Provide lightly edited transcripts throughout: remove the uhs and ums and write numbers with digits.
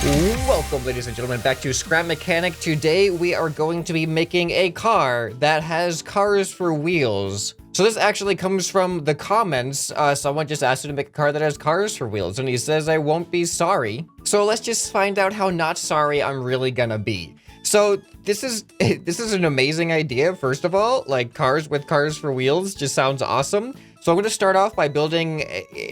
Welcome, ladies and gentlemen, back to Scrap Mechanic. Today, we are going to be making a car that has cars for wheels. So this actually comes from the comments. Someone just asked me to make a car that has cars for wheels, and he says I won't be sorry. So let's just find out how not sorry I'm really gonna be. So this is an amazing idea, first of all. Like, cars with cars for wheels just sounds awesome. So I'm going to start off by building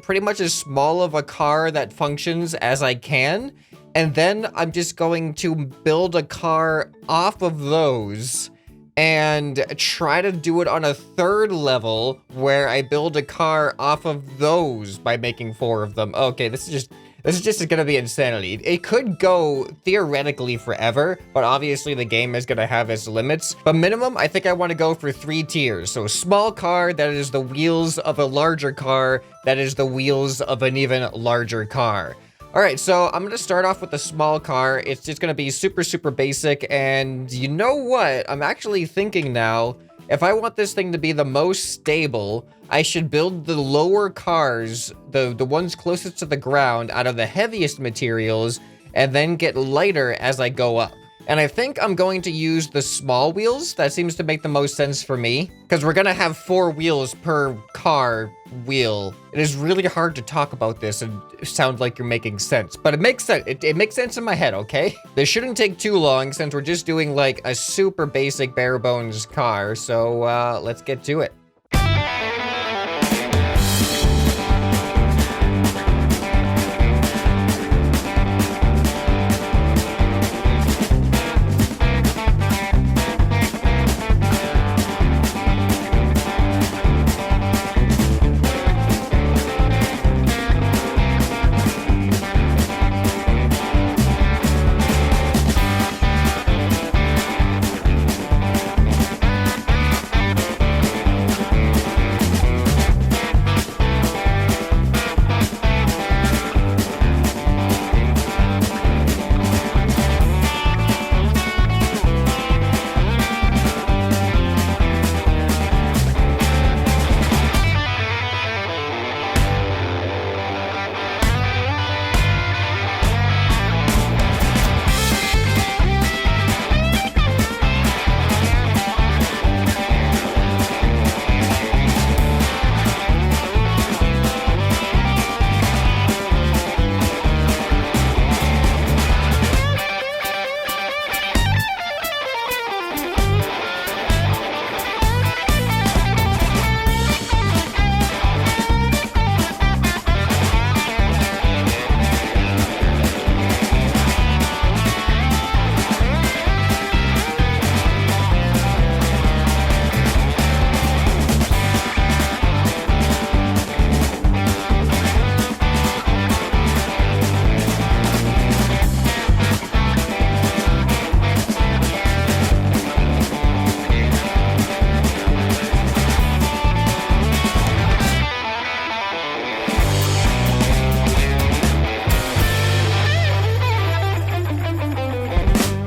pretty much as small of a car that functions as I can. And then I'm just going to build a car off of those and try to do it on a third level where I build a car off of those by making 4 of them. Okay, this is just gonna be insanity. It could go theoretically forever, but obviously the game is gonna have its limits. But minimum, I think I want to go for 3 tiers. So a small car that is the wheels of a larger car that is the wheels of an even larger car. All right, so I'm gonna start off with a small car. It's just gonna be super basic, and you know what? I'm actually thinking now, if I want this thing to be the most stable, I should build the lower cars, the ones closest to the ground, out of the heaviest materials, and then get lighter as I go up. And I think I'm going to use the small wheels. That seems to make the most sense for me, because we're gonna have 4 wheels per car wheel. It is really hard to talk about this and sound like you're making sense, but it makes sense. It makes sense in my head, okay? This shouldn't take too long since we're just doing like a super basic bare bones car. So let's get to it.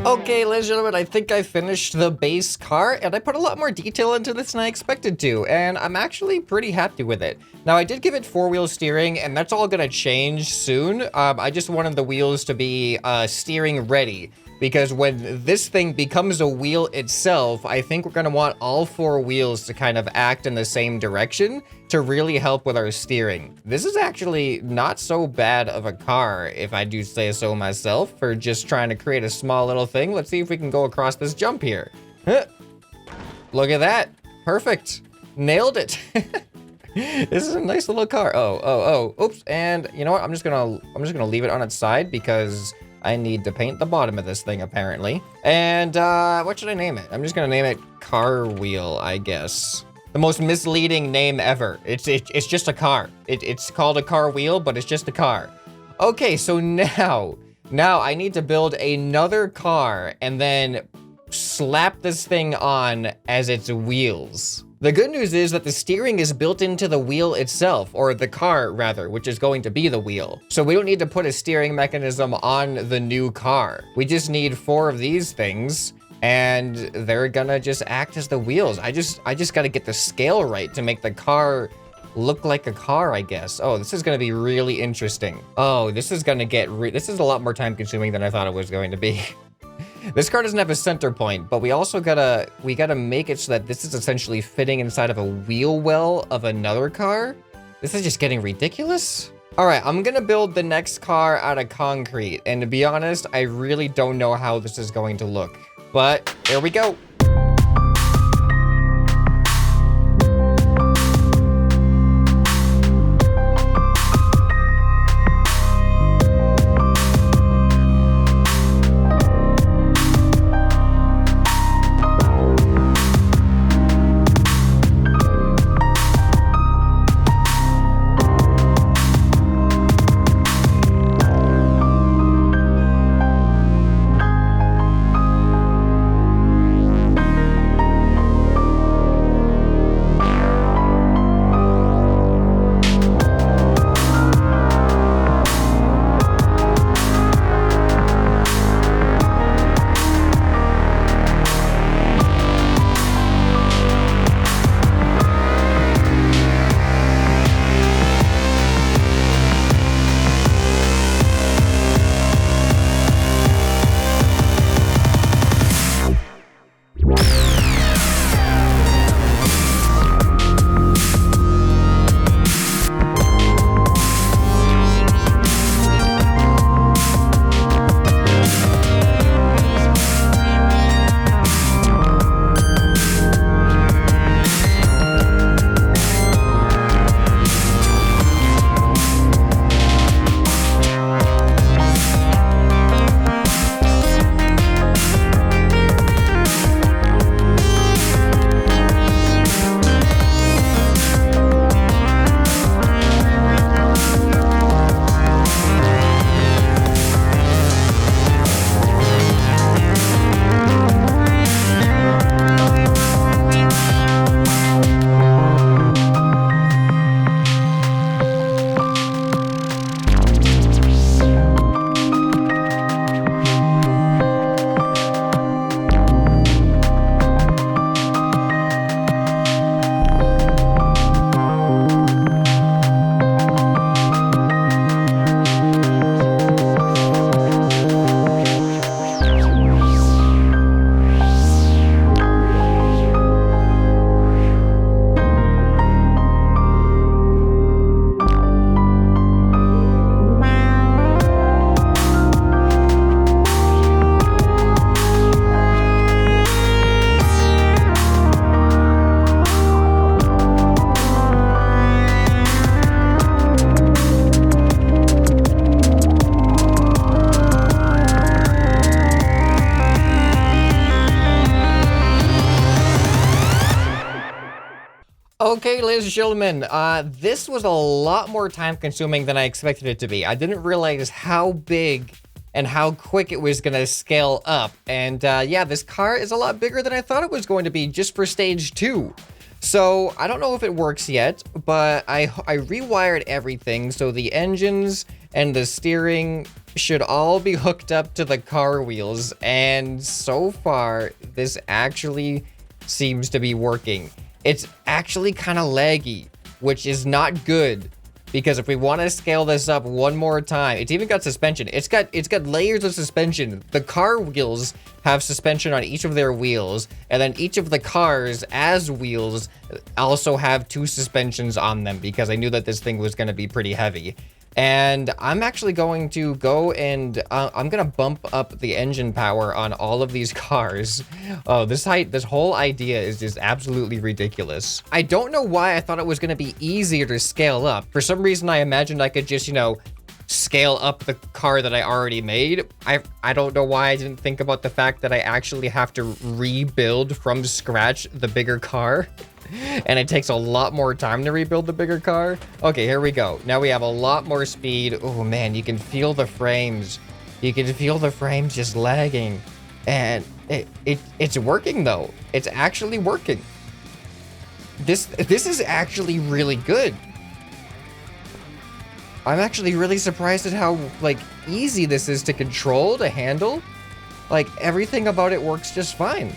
Okay, ladies and gentlemen, I think I finished the base car, and I put a lot more detail into this than I expected to, and I'm actually pretty happy with it. Now, I did give it 4-wheel steering, and that's all gonna change soon. I just wanted the wheels to be steering ready, because when this thing becomes a wheel itself, I think we're gonna want all 4 wheels to kind of act in the same direction to really help with our steering. This is actually not so bad of a car, if I do say so myself, for just trying to create a small little thing. Let's see if we can go across this jump here. Huh. Look at that. Perfect. Nailed it. This is a nice little car. Oh, oops. And you know what? I'm just gonna leave it on its side because I need to paint the bottom of this thing, apparently. And what should I name it? I'm just gonna name it Car Wheel, I guess. The most misleading name ever. It's just a car. It's called a car wheel, but it's just a car. Okay, so now I need to build another car and then slap this thing on as its wheels. The good news is that the steering is built into the wheel itself, or the car rather, which is going to be the wheel. So we don't need to put a steering mechanism on the new car. We just need 4 of these things, and they're gonna just act as the wheels. I just gotta get the scale right to make the car look like a car, I guess. Oh, this is gonna be really interesting. Oh, this is gonna get this is a lot more time consuming than I thought it was going to be. This car doesn't have a center point, but we also gotta make it so that this is essentially fitting inside of a wheel well of another car. This is just getting ridiculous. All right, I'm gonna build the next car out of concrete, and to be honest, I really don't know how this is going to look, but here we go. Okay, ladies and gentlemen, this was a lot more time consuming than I expected it to be. I didn't realize how big and how quick it was gonna scale up. And yeah, this car is a lot bigger than I thought it was going to be just for stage 2. So I don't know if it works yet, but I rewired everything so the engines and the steering should all be hooked up to the car wheels. And so far, this actually seems to be working. It's actually kind of laggy, which is not good, because if we want to scale this up one more time, it's even got suspension. It's got layers of suspension. The car wheels have suspension on each of their wheels, and then each of the cars as wheels also have 2 suspensions on them, because I knew that this thing was going to be pretty heavy. And I'm actually going to go and I'm gonna bump up the engine power on all of these cars. Oh, this whole idea is just absolutely ridiculous. I don't know why I thought it was gonna be easier to scale up. For some reason, I imagined I could just, you know, scale up the car that I already made. I don't know why I didn't think about the fact that I actually have to rebuild from scratch the bigger car. And it takes a lot more time to rebuild the bigger car. Okay, here we go. Now we have a lot more speed. Oh man, you can feel the frames. You can feel the frames just lagging. And it's working though. It's actually working. This is actually really good. I'm actually really surprised at how, like, easy this is to control, to handle. Like, everything about it works just fine.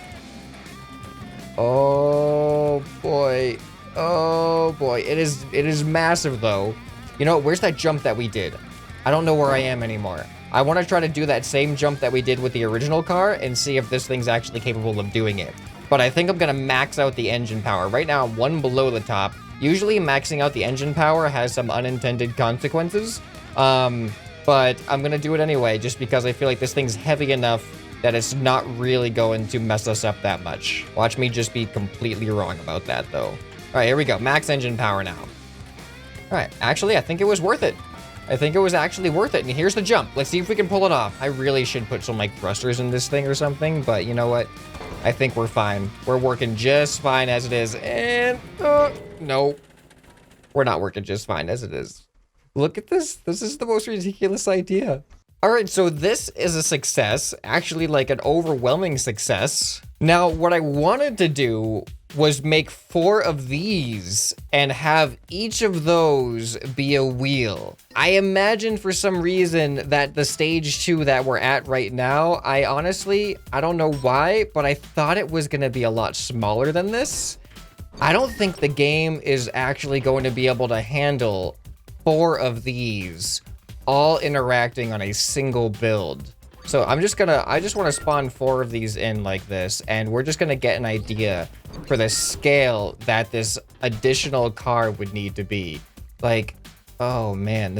Oh boy. Oh boy, it is massive though. You know, where's that jump that we did? I don't know where I am anymore. I want to try to do that same jump that we did with the original car and see if this thing's actually capable of doing it. But I think I'm gonna max out the engine power. Right now, I'm one below the top. Usually maxing out the engine power has some unintended consequences. But I'm gonna do it anyway, just because I feel like this thing's heavy enough that it's not really going to mess us up that much. Watch me just be completely wrong about that though. All right, here we go. Max engine power now. All right, actually, I think it was worth it. I think it was actually worth it. And here's the jump. Let's see if we can pull it off. I really should put some like thrusters in this thing or something, but you know what? I think we're fine. We're working just fine as it is. And no, we're not working just fine as it is. Look at this. This is the most ridiculous idea. All right, so this is a success, actually like an overwhelming success. Now, what I wanted to do was make 4 of these and have each of those be a wheel. I imagine for some reason that the stage 2 that we're at right now, I don't know why, but I thought it was gonna be a lot smaller than this. I don't think the game is actually going to be able to handle 4 of these all interacting on a single build. So I just want to spawn 4 of these in like this, and we're just gonna get an idea for the scale that this additional car would need to be. Like, oh man,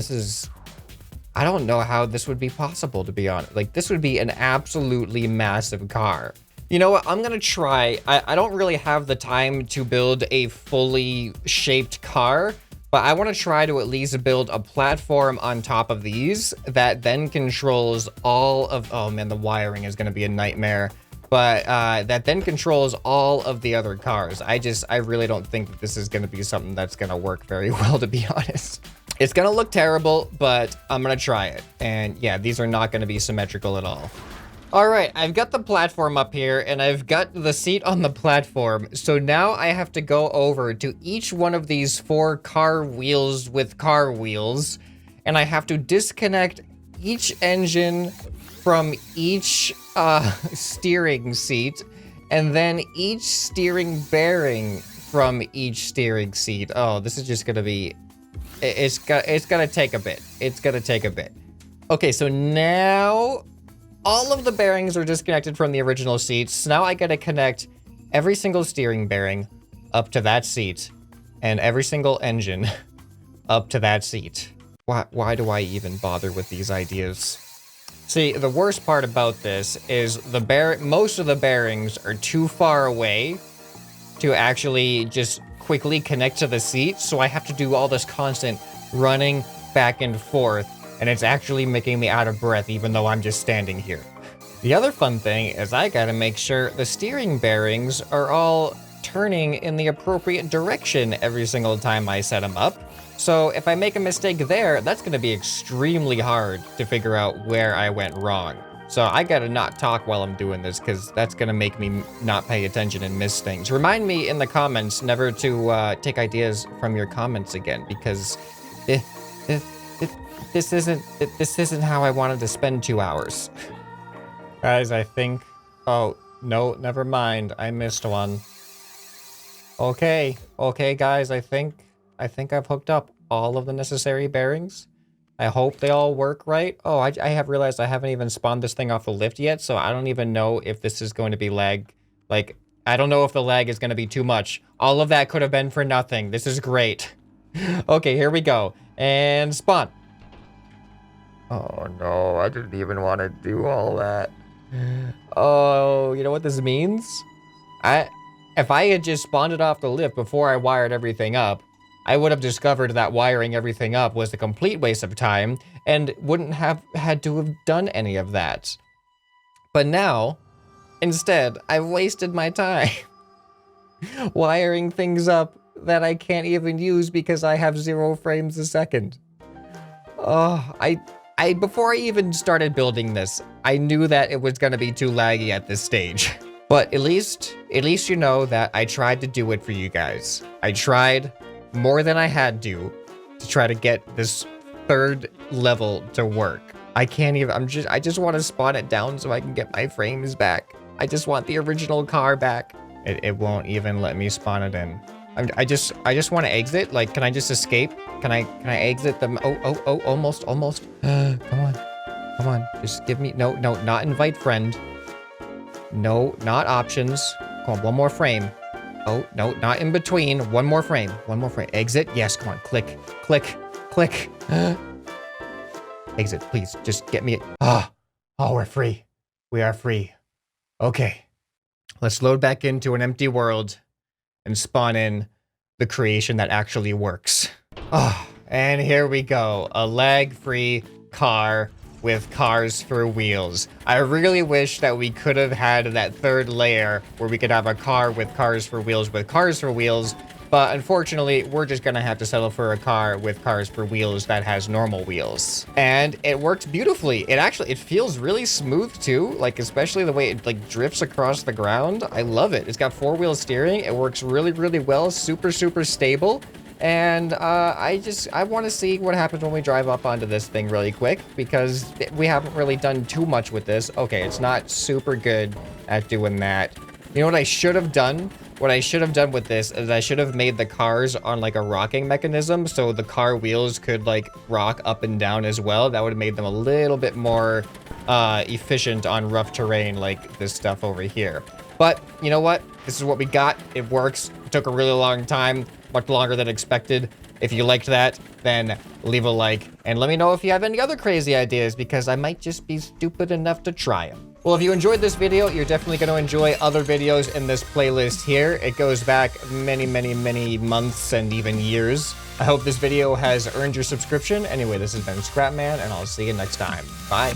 I don't know how this would be possible, to be honest. Like, this would be an absolutely massive car. You know what, I'm gonna try. I don't really have the time to build a fully shaped car, but I want to try to at least build a platform on top of these that then controls all of, oh man, the wiring is going to be a nightmare, but that then controls all of the other cars. I really don't think that this is going to be something that's going to work very well, to be honest. It's going to look terrible, but I'm going to try it. And yeah, these are not going to be symmetrical at all. All right, I've got the platform up here and I've got the seat on the platform. So now I have to go over to each one of these 4 car wheels with car wheels, and I have to disconnect each engine from each steering seat, and then each steering bearing from each steering seat. Oh, this is just gonna be, it's gonna take a bit. It's gonna take a bit. Okay, so now all of the bearings are disconnected from the original seats. Now I gotta connect every single steering bearing up to that seat and every single engine up to that seat. Why do I even bother with these ideas? See, the worst part about this is most of the bearings are too far away to actually just quickly connect to the seat. So I have to do all this constant running back and forth, and it's actually making me out of breath even though I'm just standing here. The other fun thing is I gotta make sure the steering bearings are all turning in the appropriate direction every single time I set them up. So if I make a mistake there, that's gonna be extremely hard to figure out where I went wrong. So I gotta not talk while I'm doing this, because that's gonna make me not pay attention and miss things. Remind me in the comments never to take ideas from your comments again, because this isn't how I wanted to spend 2 hours. Guys, I think, oh, no, never mind. I missed one. Okay, guys, I think I've hooked up all of the necessary bearings. I hope they all work right. Oh, I have realized I haven't even spawned this thing off the lift yet, so I don't even know if this is going to be lag. Like, I don't know if the lag is going to be too much. All of that could have been for nothing. This is great. Okay, here we go. And spawn. Oh no, I didn't even want to do all that. Oh, you know what this means? If I had just spawned it off the lift before I wired everything up, I would have discovered that wiring everything up was a complete waste of time and wouldn't have had to have done any of that. But now, instead, I've wasted my time wiring things up that I can't even use because I have 0 frames a second. Oh, before I even started building this, I knew that it was gonna be too laggy at this stage. But at least you know that I tried to do it for you guys. I tried more than I had to try to get this 3rd level to work. I can't even, I just want to spawn it down so I can get my frames back. I just want the original car back. It won't even let me spawn it in. I just want to exit. Like, can I just escape? Can I exit them? Oh, almost. Come on. Just give me, no, not invite friend. No, not options. Come on, one more frame. Oh, no, not in between. One more frame. Exit. Yes, come on. Click. Exit, please. Just get me. Oh, we're free. We are free. Okay. Let's load back into an empty world and spawn in the creation that actually works. Oh, and here we go. A lag-free car with cars for wheels. I really wish that we could have had that third layer where we could have a car with cars for wheels, but unfortunately, we're just gonna have to settle for a car with cars for wheels that has normal wheels. And it works beautifully. It feels really smooth too, like especially the way it like drifts across the ground. I love it. It's got 4-wheel steering. It works really, really well. Super stable. And I want to see what happens when we drive up onto this thing really quick, because we haven't really done too much with this. Okay, it's not super good at doing that. You know what I should have done? What I should have done with this is I should have made the cars on like a rocking mechanism, so the car wheels could like rock up and down as well. That would have made them a little bit more efficient on rough terrain like this stuff over here. But you know what? This is what we got. It works. It took a really long time. Much longer than expected. If you liked that, then leave a like and let me know if you have any other crazy ideas, because I might just be stupid enough to try them. Well, if you enjoyed this video, you're definitely going to enjoy other videos in this playlist here. It goes back many months and even years. I hope this video has earned your subscription. Anyway, this has been ScrapMan, and I'll see you next time. Bye.